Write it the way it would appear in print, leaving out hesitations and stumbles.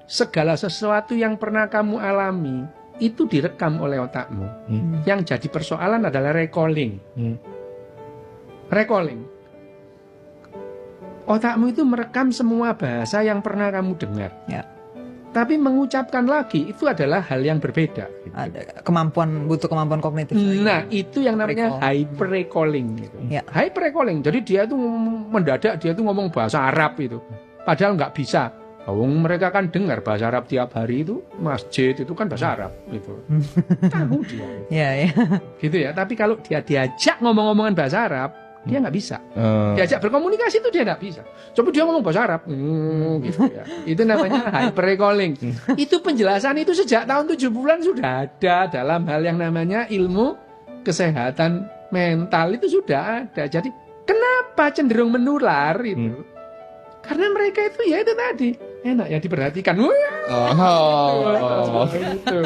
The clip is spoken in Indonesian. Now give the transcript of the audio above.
segala sesuatu yang pernah kamu alami itu direkam oleh otakmu. Yang jadi persoalan adalah recalling. Recalling. Otakmu itu merekam semua bahasa yang pernah kamu dengar. Ya. Tapi mengucapkan lagi itu adalah hal yang berbeda. Gitu. Ada butuh kemampuan kognitif. Nah, itu yang namanya hyper recalling. Gitu. Ya. Hyper recalling. Jadi dia itu mendadak dia itu ngomong bahasa Arab itu. Padahal nggak bisa. Mereka kan dengar bahasa Arab tiap hari itu, masjid itu kan bahasa Arab gitu. Tahu dia. Ya, ya. Gitu ya. Tapi kalau dia diajak ngomong-ngomongan bahasa Arab, dia nggak bisa. Diajak berkomunikasi itu dia nggak bisa. Coba dia ngomong bahasa Arab, gitu ya. Itu namanya hyper recalling. Itu penjelasan itu sejak tahun 70-an sudah ada dalam hal yang namanya ilmu kesehatan mental itu sudah ada. Jadi kenapa cenderung menular itu? Karena mereka itu ya itu tadi enak ya diperhatikan. Wah, gitu.